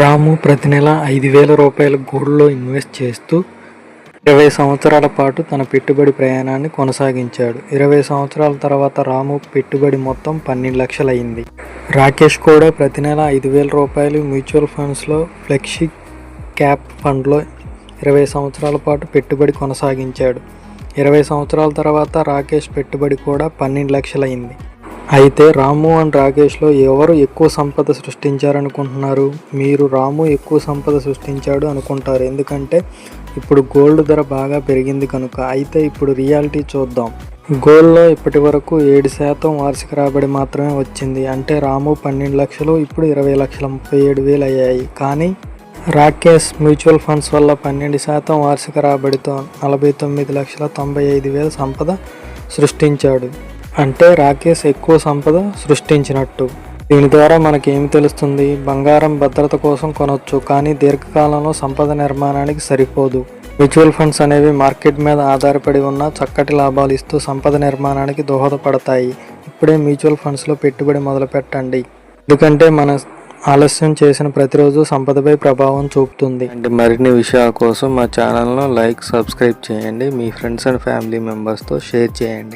రాము ప్రతి నెల 5,000 రూపాయలు గోల్డ్‌లో ఇన్వెస్ట్ చేస్తూ 20 సంవత్సరాల పాటు తన పెట్టుబడి ప్రయాణాన్ని కొనసాగించాడు. 20 సంవత్సరాల తర్వాత రాము పెట్టుబడి మొత్తం 12 లక్షలు అయింది. రాకేష్ కూడా ప్రతి నెల 5,000 రూపాయలు మ్యూచువల్ ఫండ్స్లో ఫ్లెక్సీ క్యాప్ ఫండ్లో 20 సంవత్సరాల పాటు పెట్టుబడి కొనసాగించాడు. 20 సంవత్సరాల తర్వాత రాకేష్ పెట్టుబడి కూడా 12 లక్షలు అయింది. అయితే రాము అండ్ రాకేష్లో ఎవరు ఎక్కువ సంపద సృష్టించారనుకుంటున్నారు? మీరు రాము ఎక్కువ సంపద సృష్టించాడు అనుకుంటారు, ఎందుకంటే ఇప్పుడు గోల్డ్ ధర బాగా పెరిగింది కనుక. అయితే ఇప్పుడు రియాలిటీ చూద్దాం. గోల్డ్లో ఇప్పటి వరకు 7% వార్షిక రాబడి మాత్రమే వచ్చింది. అంటే రాము 12 లక్షలు, ఇప్పుడు 20,37,000 అయ్యాయి. కానీ రాకేష్ మ్యూచువల్ ఫండ్స్ వల్ల 12% వార్షిక రాబడితో 49,95,000 సంపద సృష్టించాడు. అంటే రాకేష్ ఎక్కువ సంపద సృష్టించినట్టు. దీని ద్వారా మనకేమి తెలుస్తుంది? బంగారం భద్రత కోసం కొనొచ్చు, కానీ దీర్ఘకాలంలో సంపద నిర్మాణానికి సరిపోదు. మ్యూచువల్ ఫండ్స్ అనేవి మార్కెట్ మీద ఆధారపడి ఉన్న చక్కటి లాభాలు ఇస్తూ సంపద నిర్మాణానికి దోహదపడతాయి. ఇప్పుడే మ్యూచువల్ ఫండ్స్లో పెట్టుబడి మొదలు పెట్టండి, ఎందుకంటే మన ఆలస్యం చేసిన ప్రతిరోజు సంపదపై ప్రభావం చూపుతుంది. అండ్ మరిన్ని విషయాల కోసం మా ఛానల్ను లైక్, సబ్స్క్రైబ్ చేయండి. మీ ఫ్రెండ్స్ అండ్ ఫ్యామిలీ మెంబర్స్తో షేర్ చేయండి.